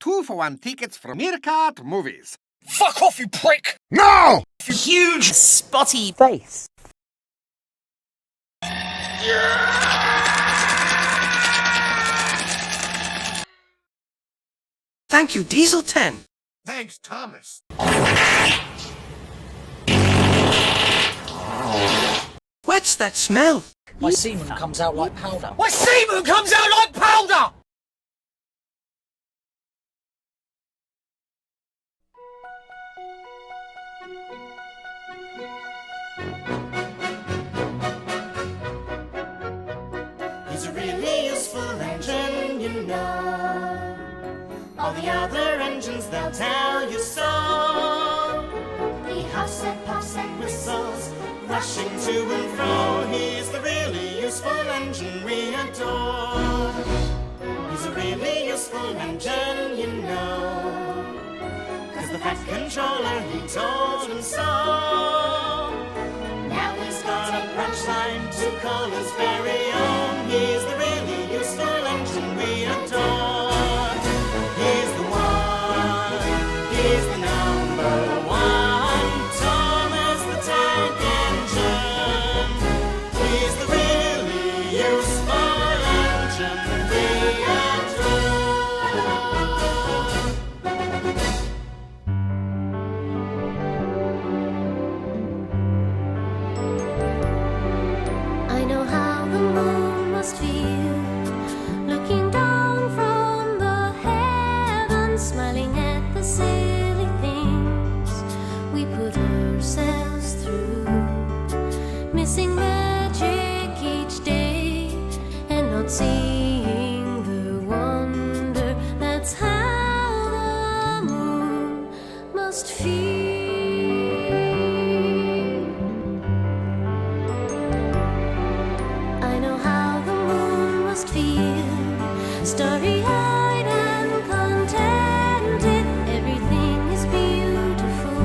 2-for-1 tickets from Uncut movies. Fuck off, you prick! No! Huge, spotty face. Thank you, Diesel 10. Thanks, Thomas. What's that smell? My semen comes out like powder. My semen comes out like powder! He's a really useful engine, you know. All the other engines, they'll tell you so. He huffs and puffs and whistles, rushing to and fro. He's the really useful engine we adore. He's a really useful engine, you know. 'Cause the Fat Controller, he told him so. Now he's got a branch line to call his very own. He's the really useful engine we adore. He's the one, he's the number one. Thomas the Tank Engine. He's the really useful engine we adore. I know how the moon must feel, looking down from the heavens, smiling at the silly things we put ourselves through, missing magic each day and not seeing the wonder. That's how the moon must feel. I know how the moon must feel, starry-eyed and contented. Everything is beautiful,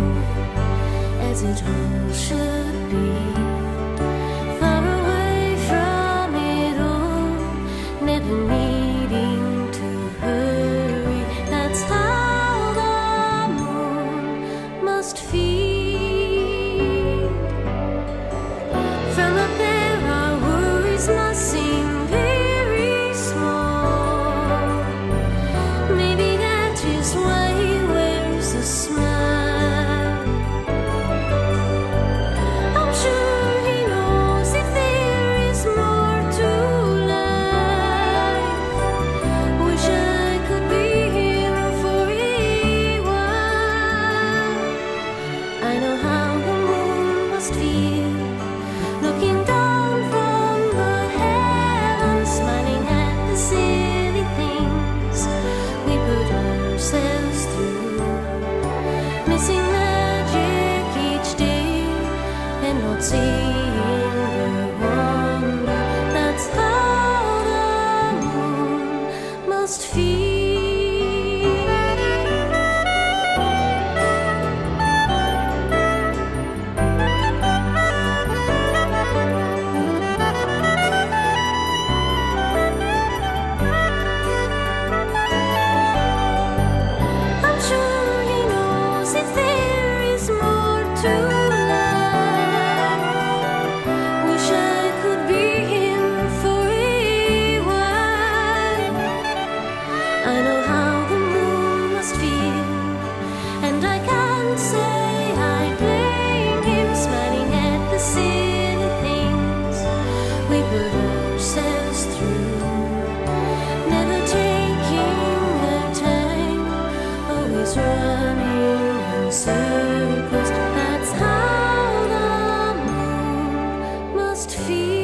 as it all should be. Far away from it all, never needing to hurry. That's how the moon must feel. From up there, our worries must seem very small. Maybe that is why he wears a smile. I'm sure he knows if there is more to life. Wish I could be him for a while. I know how the moon must feel, looking down from the heavens, smiling at the silly things we put ourselves through, missing magic each day and not seeing the wonder. That's how the moon must feel. I'm sure he knows if there is more to life. Wish I could be him for a while. I know how the moon must feel, and I can't say I blame him, smiling at the silly things we put ourselves through, never taking the time, always running in circles. That's how the moon must feel.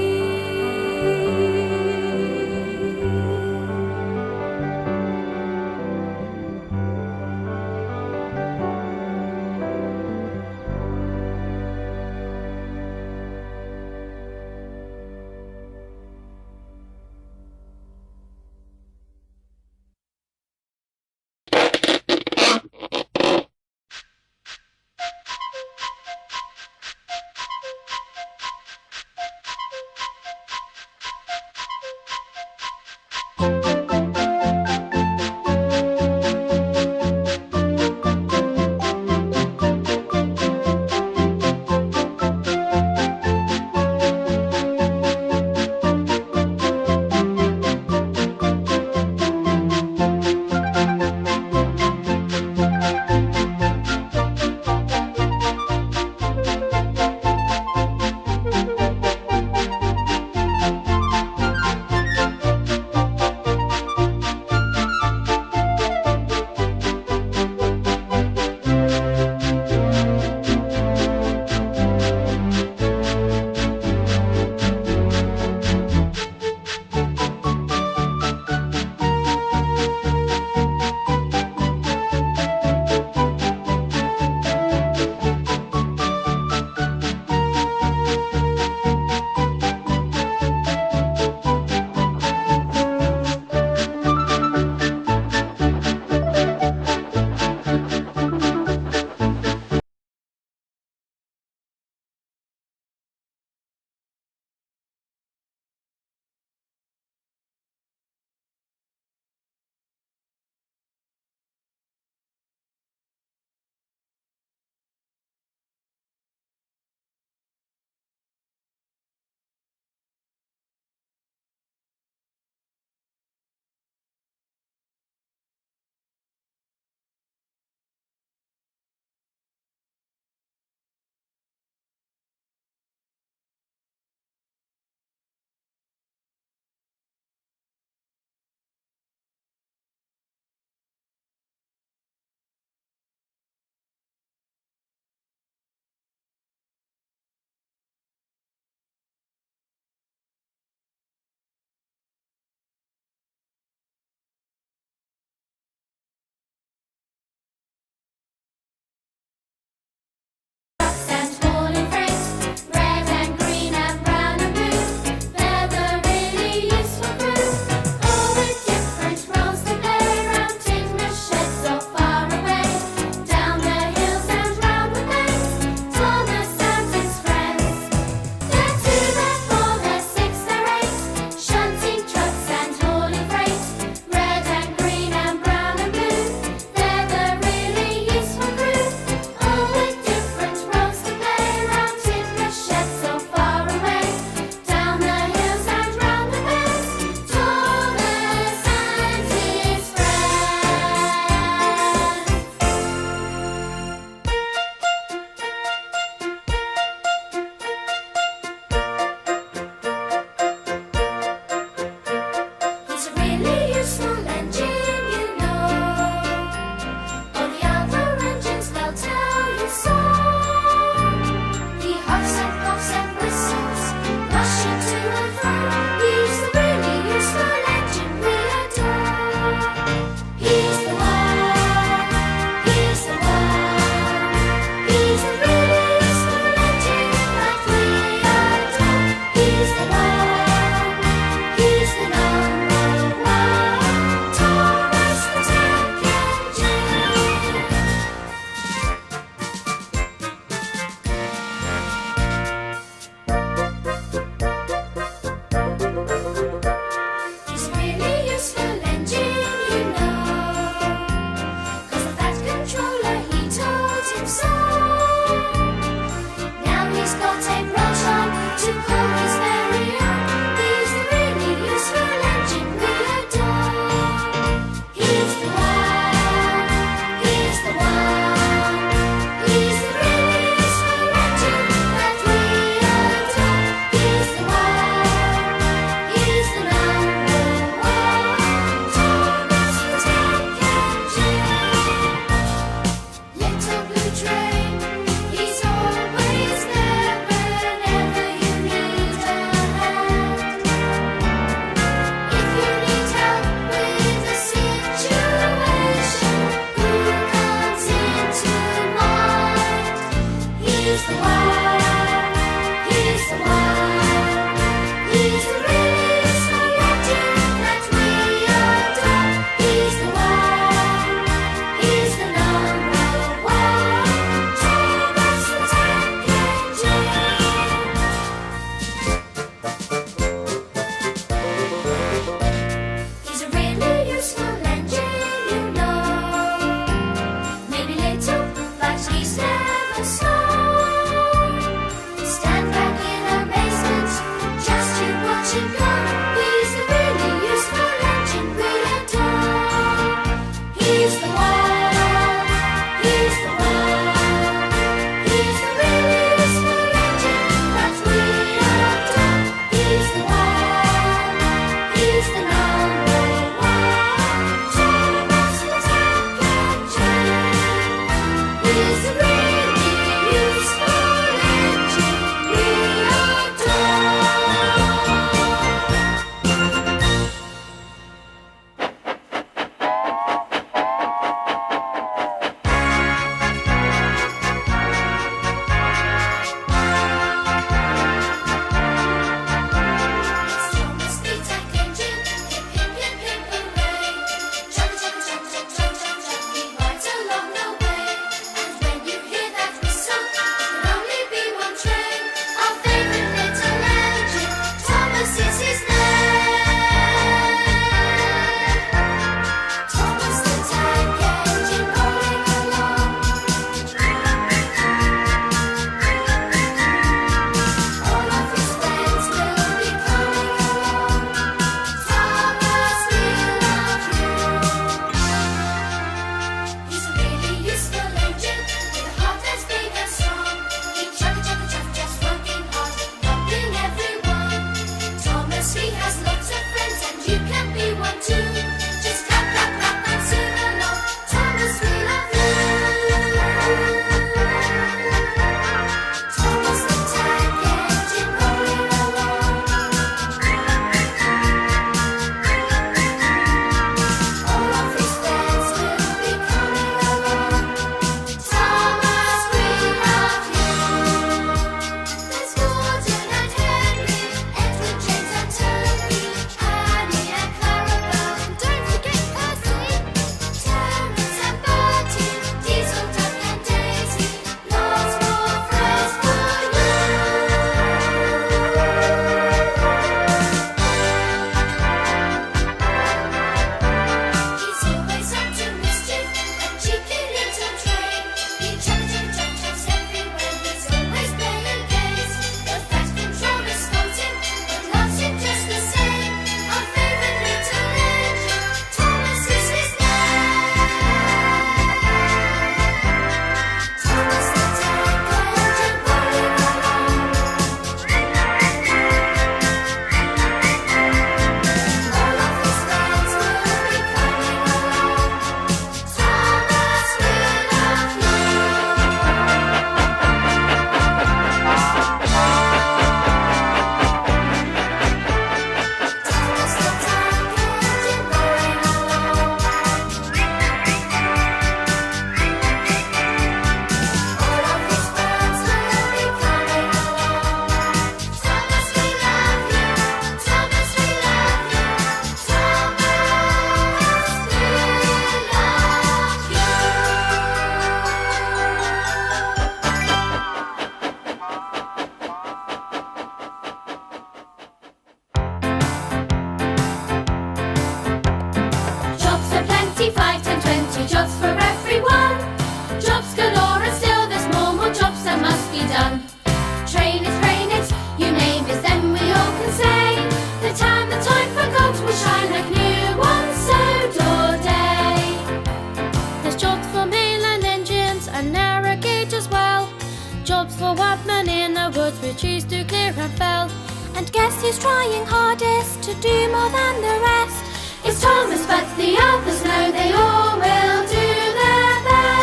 And guess who's trying hardest to do more than the rest? It's Thomas, but the others know they all will do their best.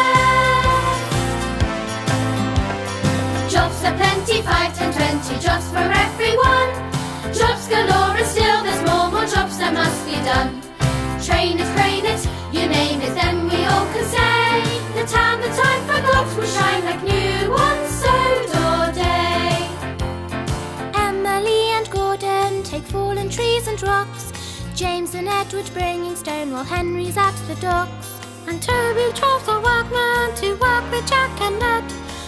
Jobs are plenty, 5, 10, 20 jobs for everyone. Jobs galore and still there's more jobs that must be done. Train it, crane it, you name it, then we all can say the town that I forgot will shine like new once sowed or day. Emily and Gordon take fallen trees and rocks. James and Edward bringing stone while Henry's at the docks. And Toby chops a workman to work with Jack and Ned.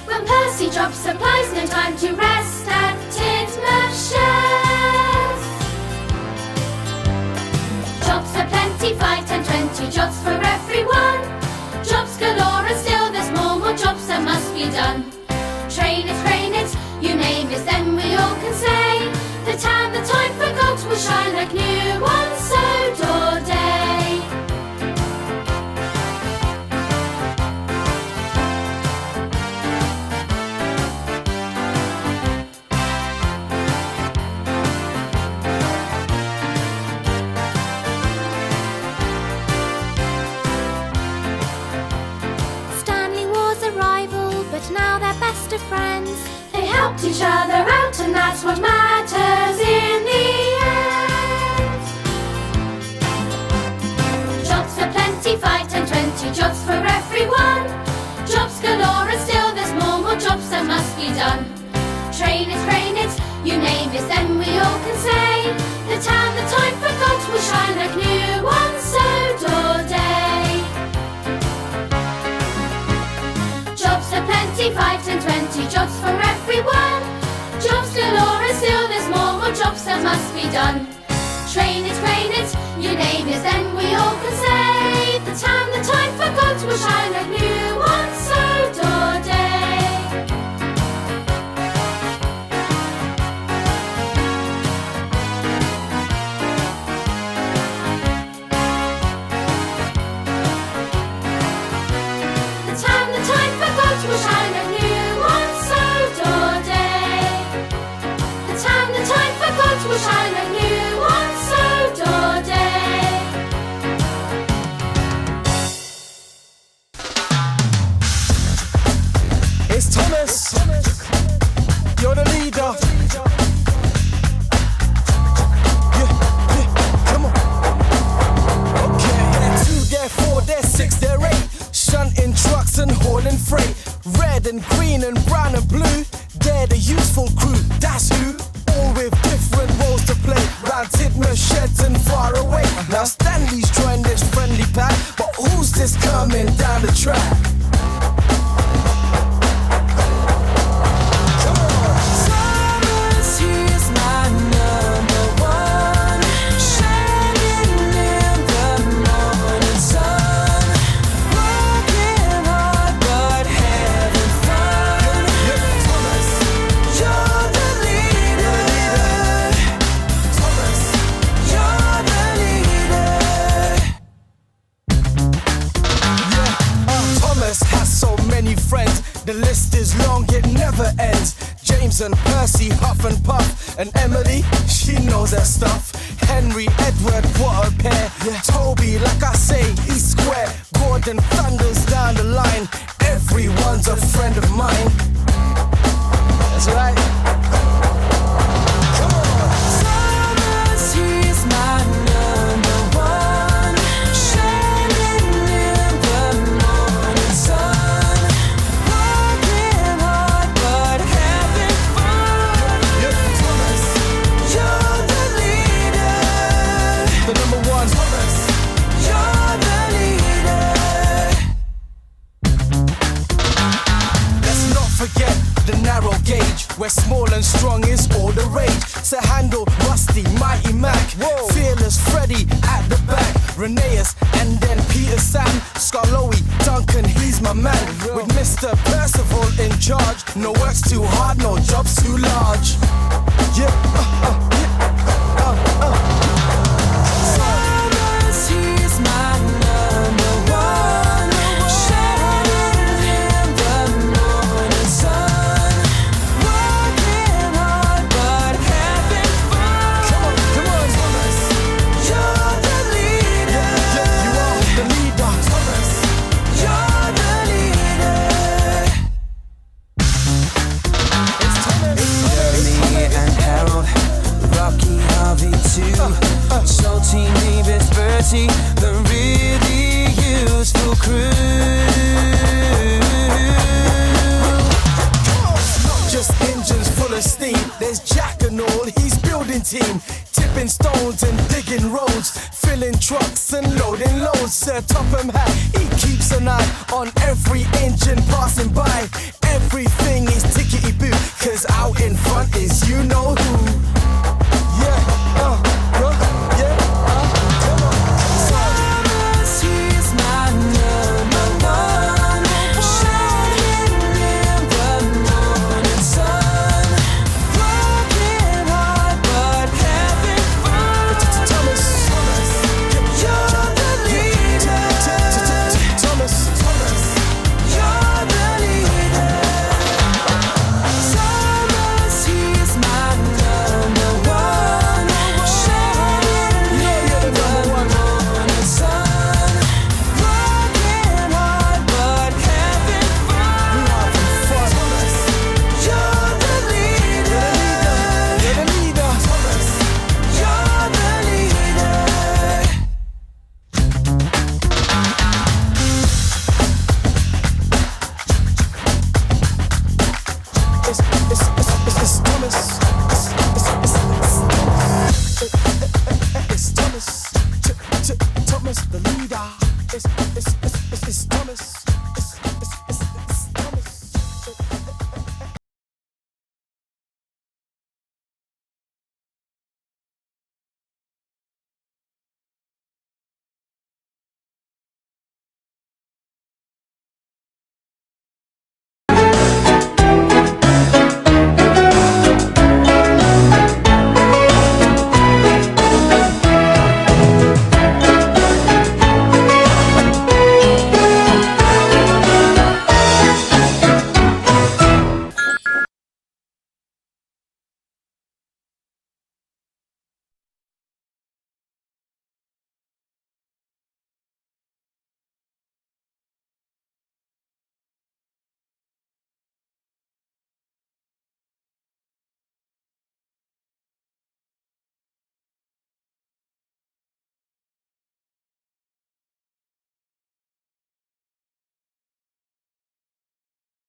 When Percy drops supplies, no time to rest at TATMR sheds. Jobs are plenty, 5, 10, 20 jobs for everyone. Jobs galore and still there's more jobs that must be done. Train it, crane it, you name it, then we all can say the town that I forgot will shine like new once sowed or day. Stanley was a rival, but now they're best of friends. They helped each other out and that's what matters in the end. Jobs are plenty, 5, 10, 20 jobs for everyone. Jobs galore and still there's more jobs that must be done. Train it, crane it, you name it, then we all can say the town that I forgot will shine like new once sowed or day. Jobs are plenty, 5, 10, 20 jobs for everyone. Jobs galore and still there's more jobs that must be done. Train it, crane it, you name it, then we all can say the town that I forgot will shine like new once sowed or day. The town that I forgot will shine like new once sowed or day. The town that I forgot will shine like new once sowed or day. It's Thomas. You're the leader. Come on. Okay. They're 2, they're 4, they're 6, they're 8. Shunting trucks and hauling freight. Red and green and brown and blue. They're the useful crew. That's who. All with different roles to play. Round TATMR sheds and far away. Now Stanley's joined this friendly pack. But who's this coming down the track? Thomas, he's my number one. Shining in the morning sun. Working hard but having fun. Thomas, you're the leader. Thomas, you're the leader. Thomas has so many friends. The list is long, it never ends. James and Percy, huff and puff. And Emily, she knows her stuff. Henry, Edward, what a pair. Toby, like I say, he's square. Gordon thunders down the line. Everyone's a friend of mine. That's right. Come on. Thomas, he's my number one. Shining in the morning sun. Working hard but having fun. Thomas, you're the leader. The number one. Thomas, you're the leader. Let's not forget the narrow gauge, where small and strong is all the rage. So handle Rusty, Mighty Mac, Fearless Freddy at the back, Reneus, and then Peter Sam, Scarlowy, Duncan, he's my man. With Mr. Percival in charge, no work's too hard, no job's too large. Thomas, he's my number one. Shining in the morning sun. Working hard but having Percy, the really useful crew. Not just engines full of steam, there's Jack and all, he's building team. Tipping stones and digging roads, filling trucks and loading loads. Sir Topham Hatt, he keeps an eye on every engine passing by. Everything is tickety-boo, cause out in front is you know who.